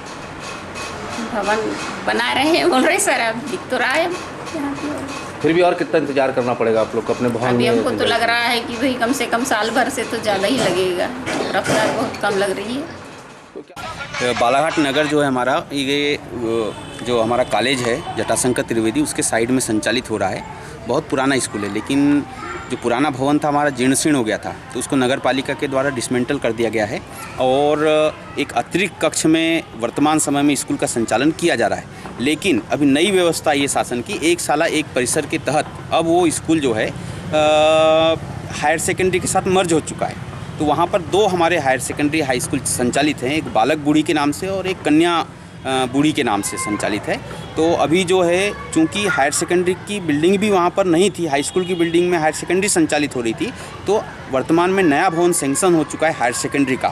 भवन बना रहे हैं, बोल रहे सर, अब दिख तो रहा है। फिर भी और कितना इंतजार करना पड़ेगा आप लोग को अपने भवन अभी में? हमको तो लग रहा है कि भाई कम से कम साल भर से तो ज़्यादा ही लगेगा। रफ्तार बहुत कम लग रही है। बालाघाट नगर जो है हमारा, ये जो हमारा कॉलेज है जटाशंकर त्रिवेदी, उसके साइड में संचालित हो रहा है। बहुत पुराना स्कूल है, लेकिन जो पुराना भवन था हमारा जीर्ण शीर्ण हो गया था, तो उसको नगर पालिका के द्वारा डिसमेंटल कर दिया गया है और एक अतिरिक्त कक्ष में वर्तमान समय में स्कूल का संचालन किया जा रहा है। लेकिन अभी नई व्यवस्था ये शासन की, एक शाला एक परिसर के तहत अब वो स्कूल जो है हायर सेकेंडरी के साथ मर्ज हो चुका है। तो वहाँ पर 2 हमारे हायर सेकेंडरी हाई स्कूल संचालित हैं, एक बालक बूढ़ी के नाम से और एक कन्या बूढ़ी के नाम से संचालित है। तो अभी जो है, चूंकि हायर सेकेंडरी की बिल्डिंग भी वहाँ पर नहीं थी, हाई स्कूल की बिल्डिंग में हायर सेकेंडरी संचालित हो रही थी, तो वर्तमान में नया भवन सैंक्शन हो चुका है हायर सेकेंडरी का।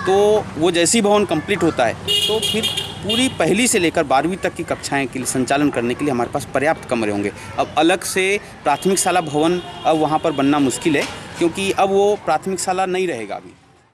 तो वो जैसी भवन कंप्लीट होता है तो फिर पूरी पहली से लेकर 12वीं तक की कक्षाएं के लिए संचालन करने के लिए हमारे पास पर्याप्त कमरे होंगे। अब अलग से प्राथमिक शाला भवन अब वहाँ पर बनना मुश्किल है, क्योंकि अब वो प्राथमिक शाला नहीं रहेगा। अभी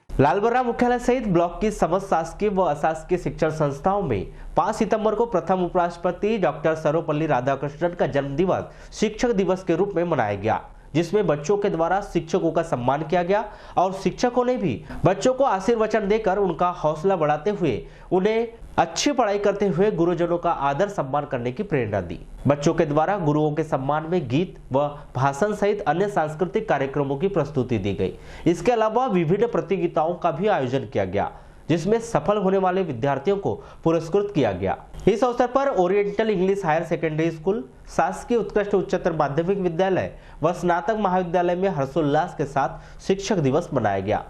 लालबर्रा मुख्यालय सहित ब्लॉक की समस्त शासकीय व अशासकीय शिक्षण संस्थाओं में 5 सितंबर को प्रथम उपराष्ट्रपति डॉक्टर सर्वपल्ली राधाकृष्णन का जन्म दिवस शिक्षक दिवस के रूप में मनाया गया, जिसमें बच्चों के द्वारा शिक्षकों का सम्मान किया गया और शिक्षकों ने भी बच्चों को आशीर्वचन देकर उनका हौसला बढ़ाते हुए उन्हें अच्छी पढ़ाई करते हुए गुरुजनों का आदर सम्मान करने की प्रेरणा दी। बच्चों के द्वारा गुरुओं के सम्मान में गीत व भाषण सहित अन्य सांस्कृतिक कार्यक्रमों की प्रस्तुति दी गई। इसके अलावा विभिन्न प्रतियोगिताओं का भी आयोजन किया गया, जिसमें सफल होने वाले विद्यार्थियों को पुरस्कृत किया गया। इस अवसर पर oriental English higher secondary school, शासकीय उत्कृष्ट उच्चतर माध्यमिक विद्यालय व स्नातक महाविद्यालय में हर्षोल्लास के साथ शिक्षक दिवस मनाया गया।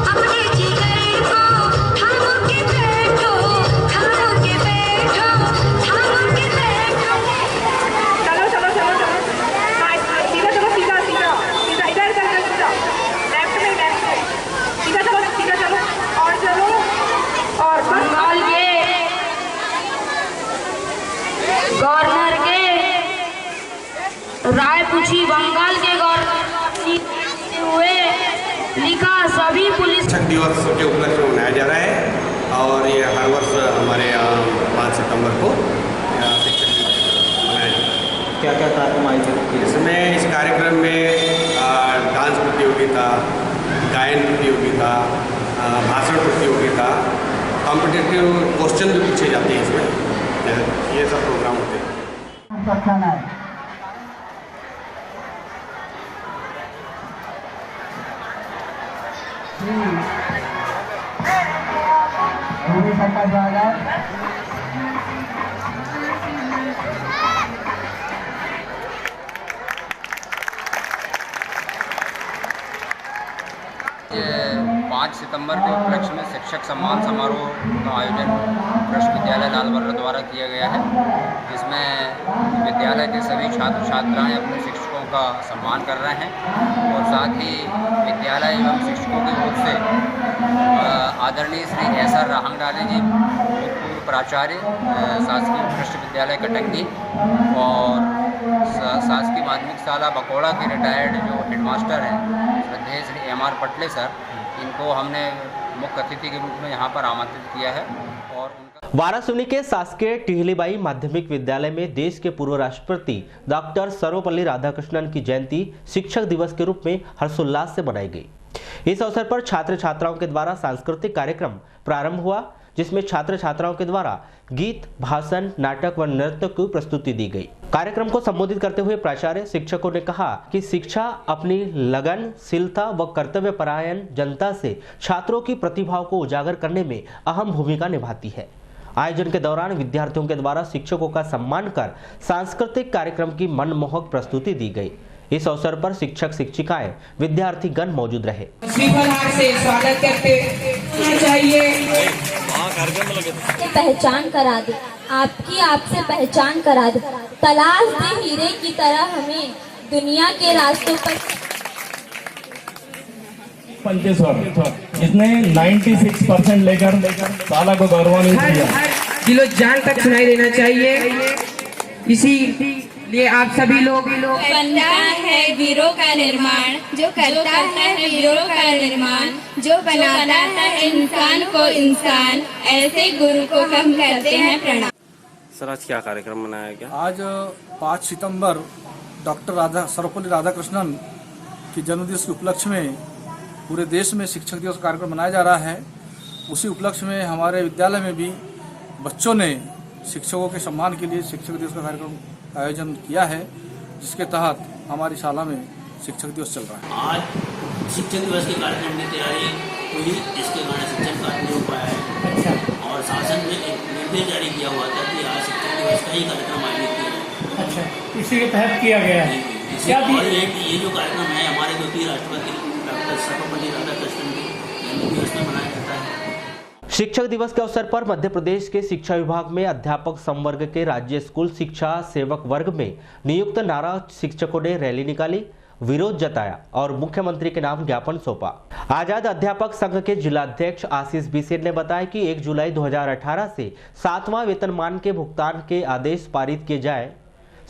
अपने जिगर को थाम के बैठो, बंगाल के गवर्नर हुए लिखा सभी पुलिस शिक्षक दिवस के उपलक्ष्य में मनाया जा रहा है और ये हर वर्ष हमारे यहाँ 5 सितंबर को शिक्षक दिवस मनाया जाता है। क्या क्या कार्यक्रम आयोजित किए? इसमें इस कार्यक्रम में डांस प्रतियोगिता, गायन प्रतियोगिता, भाषण प्रतियोगिता, कॉम्पिटिटिव क्वेश्चन भी पूछे जाते हैं इसमें, ये सब प्रोग्राम होते हैं। ये 5 सितंबर के उपलक्ष्य में शिक्षक सम्मान समारोह का आयोजन कृषि विद्यालय लालबर्रा द्वारा किया गया है, जिसमें विद्यालय के सभी छात्र छात्राएं अपने शिक्षकों का सम्मान कर रहे हैं और साथ ही विद्यालय एवं शिक्षकों की ओर से आदरणीय श्री SR राहंगडाले जी, भूतपूर्व प्राचार्य शासकीय कृषि विद्यालय कटंगी और शासकीय माध्यमिक शाला बकोड़ा के रिटायर्ड जो हेडमास्टर हैं श्रद्धेय श्री MR पटले सर, इनको हमने मुख्य अतिथि के रूप में यहाँ पर आमंत्रित किया है। और वाराणसी के शासकीय टिहलीबाई माध्यमिक विद्यालय में देश के पूर्व राष्ट्रपति डॉक्टर सर्वपल्ली राधाकृष्णन की जयंती शिक्षक दिवस के रूप में हर्षोल्लास से मनाई गई। इस अवसर पर छात्र छात्राओं के द्वारा सांस्कृतिक कार्यक्रम प्रारंभ हुआ, जिसमें छात्र छात्राओं के द्वारा गीत, भाषण, नाटक व नृत्य की प्रस्तुति दी गई। कार्यक्रम को संबोधित करते हुए प्राचार्य शिक्षकों ने कहा कि शिक्षा अपनी लगनशीलता व कर्तव्यपरायण जनता से छात्रों की प्रतिभाओं को उजागर करने में अहम भूमिका निभाती है। आयोजन के दौरान विद्यार्थियों के द्वारा शिक्षकों का सम्मान कर सांस्कृतिक कार्यक्रम की मनमोहक प्रस्तुति दी गई। इस अवसर पर शिक्षक शिक्षिकाएं विद्यार्थीगण मौजूद रहे। से स्वागत करते चाहिए। पहचान करा दे, आपकी आपसे पहचान करा दे, तलाश दे हीरे की तरह हमें दुनिया के रास्तों पर। जिसने 96% लेकर साला को गौरवान्वित किया। दिलो जान तक सुनाई देना चाहिए। इसीलिए आप सभी लोग बनता है वीरों का निर्माण, जो करता है वीरों का निर्माण, जो बनाता है इंसान को इंसान, ऐसे गुरु को हम करते हैं प्रणाम। सर, आज क्या कार्यक्रम मनाया गया? आज 5 सितंबर डॉक्टर सर्वपल्ली राधाकृष्णन की जन्मदिवस के उपलक्ष्य में पूरे देश में शिक्षक दिवस कार्यक्रम मनाया जा रहा है। उसी उपलक्ष्य में हमारे विद्यालय में भी बच्चों ने शिक्षकों के सम्मान के लिए शिक्षक दिवस का कार्यक्रम का आयोजन किया है, जिसके तहत हमारी शाला में शिक्षक दिवस चल रहा है। आज शिक्षक दिवस के कार्यक्रम की तैयारी हुई, जिसके कारण शिक्षक कार्य नहीं हो पाया है और शासन ने एक निर्देश जारी किया हुआ था कि आज शिक्षक दिवस का ही कार्यक्रम आयोजित किया जाए। अच्छा, इसी के तहत किया गया है। ये जो कार्यक्रम है हमारे द्वितीय राष्ट्रपति डॉक्टर सर्वपल्ली राधाकृष्णन के जन्मदिवस में मनाया जाता है। शिक्षक दिवस के अवसर पर मध्य प्रदेश के शिक्षा विभाग में अध्यापक संवर्ग के राज्य स्कूल शिक्षा सेवक वर्ग में नियुक्त नारा शिक्षकों ने रैली निकाली, विरोध जताया और मुख्यमंत्री के नाम ज्ञापन सौंपा। आजाद अध्यापक संघ के जिलाध्यक्ष आशीष बिसेन ने बताया कि 1 जुलाई 2018 से 7वां वेतनमान के भुगतान के आदेश पारित किए जाए,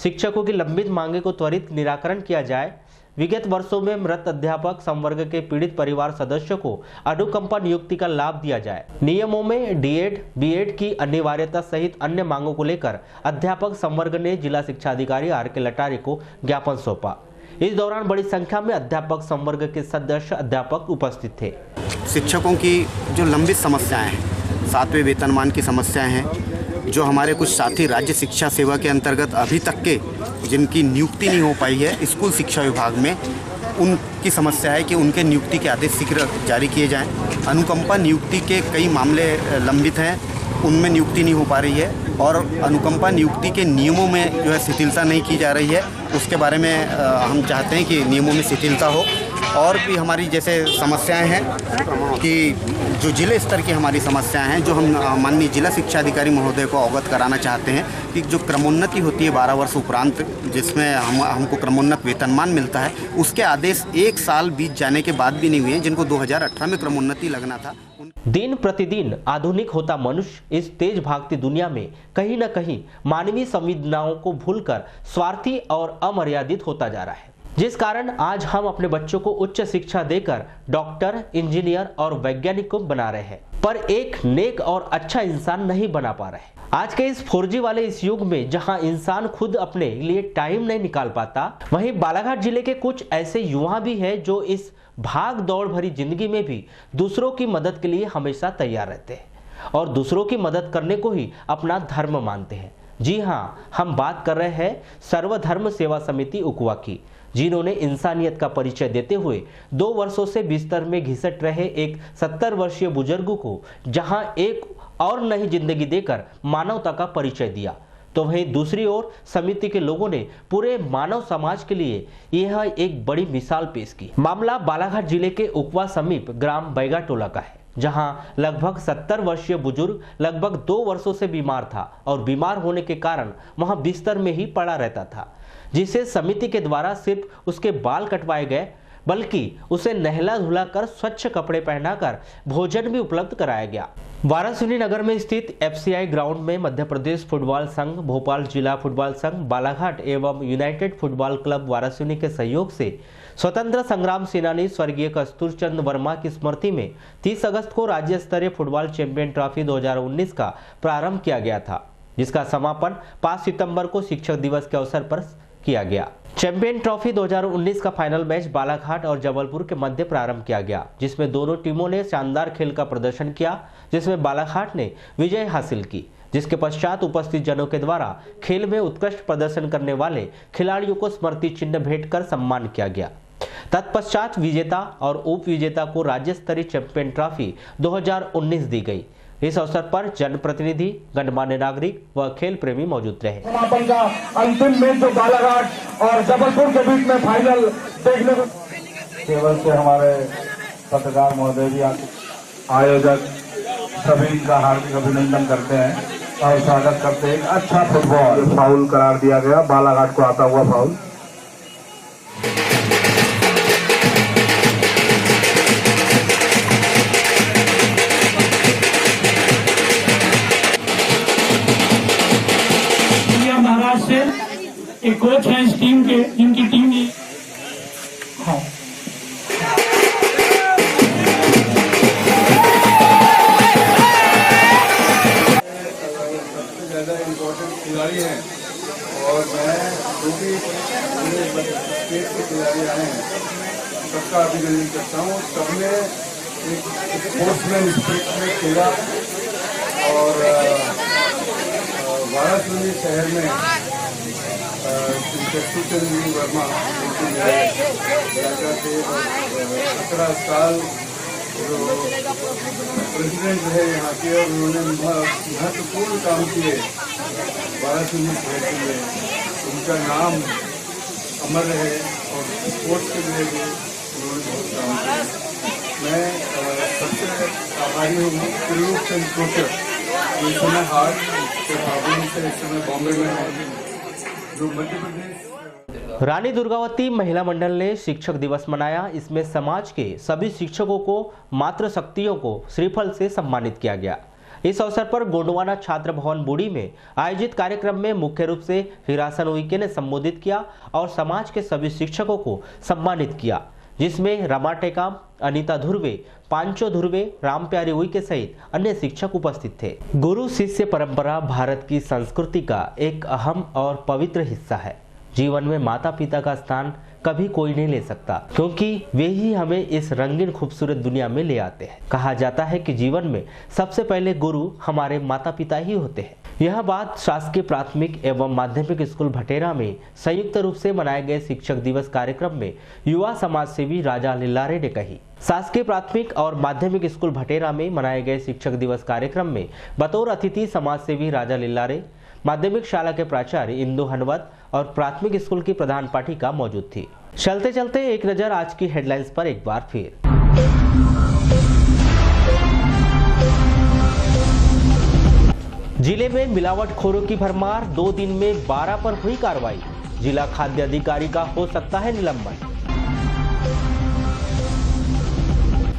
शिक्षकों की लंबित मांगे को त्वरित निराकरण किया जाए, विगत वर्षों में मृत अध्यापक संवर्ग के पीड़ित परिवार सदस्यों को अनुकंपा नियुक्ति का लाभ दिया जाए, नियमों में डीएड, बीएड की अनिवार्यता सहित अन्य मांगों को लेकर अध्यापक संवर्ग ने जिला शिक्षा अधिकारी RK लटारी को ज्ञापन सौंपा। इस दौरान बड़ी संख्या में अध्यापक संवर्ग के सदस्य अध्यापक उपस्थित थे। शिक्षकों की जो लंबित समस्याएं हैं, 7वें वेतनमान की समस्याएं हैं, जो हमारे कुछ साथी राज्य शिक्षा सेवा के अंतर्गत अभी तक के जिनकी नियुक्ति नहीं हो पाई है स्कूल शिक्षा विभाग में, उनकी समस्या है कि उनके नियुक्ति के आदेश शीघ्र जारी किए जाएं। अनुकंपा नियुक्ति के कई मामले लंबित हैं, उनमें नियुक्ति नहीं हो पा रही है और अनुकंपा नियुक्ति के नियमों में जो है शिथिलता नहीं की जा रही है। उसके बारे में हम चाहते हैं कि नियमों में शिथिलता हो। और भी हमारी जैसे समस्याएं हैं कि जो जिले स्तर की हमारी समस्याएं हैं, जो हम माननीय जिला शिक्षा अधिकारी महोदय को अवगत कराना चाहते हैं कि जो क्रमोन्नति होती है 12 वर्ष उपरांत, जिसमें हमको क्रमोन्नत वेतनमान मिलता है, उसके आदेश 1 साल बीत जाने के बाद भी नहीं हुए, जिनको 2018 में क्रमोन्नति लगना था। दिन प्रतिदिन आधुनिक होता मनुष्य इस तेज भागती दुनिया में कहीं न कहीं मानवीय संवेदनाओं को भूलकर स्वार्थी और अमर्यादित होता जा रहा है। जिस कारण आज हम अपने बच्चों को उच्च शिक्षा देकर डॉक्टर, इंजीनियर और वैज्ञानिक को बना रहे हैं, पर एक नेक और अच्छा इंसान नहीं बना पा रहे। आज के इस 4G वाले इस युग में जहां इंसान खुद अपने लिए टाइम नहीं निकाल पाता, वहीं बालाघाट जिले के कुछ ऐसे युवा भी हैं जो इस भाग दौड़ भरी जिंदगी में भी दूसरों की मदद के लिए हमेशा तैयार रहते हैं और दूसरों की मदद करने को ही अपना धर्म मानते हैं। जी हाँ, हम बात कर रहे हैं सर्वधर्म सेवा समिति उकवा की, जिन्होंने इंसानियत का परिचय देते हुए 2 वर्षों से बिस्तर में घिसट रहे एक 70 वर्षीय बुजुर्ग को जहां एक और नई जिंदगी देकर मानवता का परिचय दिया, तो वहीं दूसरी ओर समिति के लोगों ने पूरे मानव समाज के लिए यह एक बड़ी मिसाल पेश की। मामला बालाघाट जिले के उकवा समीप ग्राम बैगाटोला का है, जहां लगभग 70 वर्षीय बुजुर्ग लगभग 2 वर्षों से बीमार था और बीमार होने के कारण वहां बिस्तर में ही पड़ा रहता था, जिसे समिति के द्वारा सिर्फ उसके बाल कटवाए गए, बल्कि उसे नहला धुला कर स्वच्छ कपड़े पहनाकर भोजन भी उपलब्ध कराया गया। वाराणसी नगर में स्थित FCI ग्राउंड में मध्य प्रदेश फुटबॉल संघ, भोपाल जिला फुटबॉल संघ, बालाघाट एवं यूनाइटेड फुटबॉल क्लब वाराणसी के सहयोग से स्वतंत्र संग्राम सेनानी स्वर्गीय कस्तूरचंद वर्मा की स्मृति में 30 अगस्त को राज्य स्तरीय फुटबॉल चैंपियन ट्रॉफी 2019 का प्रारंभ किया गया था, जिसका समापन 5 सितंबर को शिक्षक दिवस के अवसर पर किया गया। चैंपियन ट्रॉफी 2019 का फाइनल मैच बालाघाट और जबलपुर के मध्य प्रारंभ किया गया, जिसमें दोनों टीमों ने शानदार खेल का प्रदर्शन किया, जिसमें बालाघाट ने विजय हासिल की, जिसके पश्चात उपस्थित जनों के द्वारा खेल में उत्कृष्ट प्रदर्शन करने वाले खिलाड़ियों को स्मृति चिन्ह भेंट कर सम्मान किया गया। तत्पश्चात विजेता और उप विजेता को राज्य स्तरीय चैंपियन ट्रॉफी 2019 दी गई। इस अवसर पर जनप्रतिनिधि, गणमान्य नागरिक व खेल प्रेमी मौजूद रहे। समापन का अंतिम मैच जो बालाघाट और जबलपुर के बीच में फाइनल देखने को केवल से हमारे पत्रकार महोदय भी आयोजक सभी का हार्दिक अभिनंदन करते हैं और स्वागत करते हैं। अच्छा फुटबॉल फाउल करार दिया गया, बालाघाट को आता हुआ फाउल। एक कोच है इस टीम के, जिनकी टीम की सबसे ज़्यादा इम्पोर्टेंट खिलाड़ी हैं और मैं जो भी स्टेट के खिलाड़ी आए हैं सबका अभिनंदन करता हूँ। सबने एक स्पोर्ट्समैन स्पिरिट में खेला और वाराणसी शहर में कस्तूरचंद वर्मा थे, 17 साल प्रेसिडेंट रहे यहाँ के और उन्होंने महत्वपूर्ण काम किए वाराणसी शहर के लिए। उनका नाम अमर रहे और स्पोर्ट्स के लिए भी उन्होंने बहुत काम किया। मैं सबसे आभारी हूँ त्रिलोक चंद कोचर, जो इस समय हार्ट के प्रॉब्लम से इस समय बॉम्बे में है। रानी दुर्गावती महिला मंडल ने शिक्षक दिवस मनाया। इसमें समाज के सभी शिक्षकों को, मातृशक्तियों को श्रीफल से सम्मानित किया गया। इस अवसर पर गोंडवाना छात्र भवन बूढ़ी में आयोजित कार्यक्रम में मुख्य रूप से हिरासन उइके ने संबोधित किया और समाज के सभी शिक्षकों को सम्मानित किया, जिसमें रमा टेकाम, अनीता धुर्वे, पांचो धुर्वे, रामप्यारी उइके सहित अन्य शिक्षक उपस्थित थे। गुरु शिष्य परंपरा भारत की संस्कृति का एक अहम और पवित्र हिस्सा है। जीवन में माता पिता का स्थान कभी कोई नहीं ले सकता, क्योंकि वे ही हमें इस रंगीन खूबसूरत दुनिया में ले आते हैं। कहा जाता है कि जीवन में सबसे पहले गुरु हमारे माता पिता ही होते हैं। यह बात शासकीय प्राथमिक एवं माध्यमिक स्कूल भटेरा में संयुक्त रूप से मनाए गए शिक्षक दिवस कार्यक्रम में युवा समाज सेवी राजा लिल्लारे ने कही। शासकीय प्राथमिक और माध्यमिक स्कूल भटेरा में मनाए गए शिक्षक दिवस कार्यक्रम में बतौर अतिथि समाज सेवी राजा लिल्लारे, माध्यमिक शाला के प्राचार्य इंदु हनवत और प्राथमिक स्कूल की प्रधान पाठिका मौजूद थी। चलते चलते एक नजर आज की हेडलाइंस पर एक बार फिर। जिले में मिलावटखोरों की भरमार, 2 दिन में 12 पर हुई कार्रवाई। जिला खाद्य अधिकारी का हो सकता है निलंबन।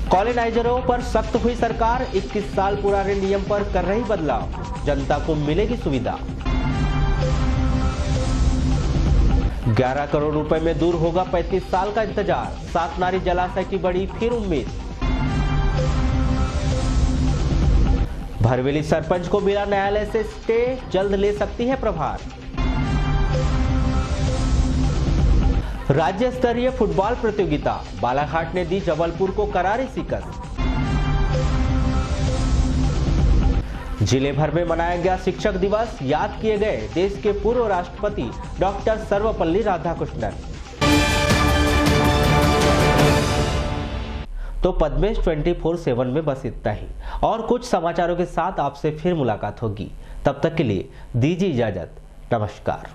कॉलोनाइजरों पर सख्त हुई सरकार, 21 साल पुराने नियम पर कर रही बदलाव, जनता को मिलेगी सुविधा। 11 करोड़ रुपए में दूर होगा 35 साल का इंतजार। सातनारी जलाशय की बड़ी फिर उम्मीद। भरवेली सरपंच को मिला न्यायालय से स्टे, जल्द ले सकती है प्रभार। राज्य स्तरीय फुटबॉल प्रतियोगिता, बालाघाट ने दी जबलपुर को करारी शिकस्त। जिले भर में मनाया गया शिक्षक दिवस, याद किए गए देश के पूर्व राष्ट्रपति डॉक्टर सर्वपल्ली राधाकृष्णन। तो पद्मेश 24/7 में बस इतना ही, और कुछ समाचारों के साथ आपसे फिर मुलाकात होगी। तब तक के लिए दीजिए इजाजत। नमस्कार।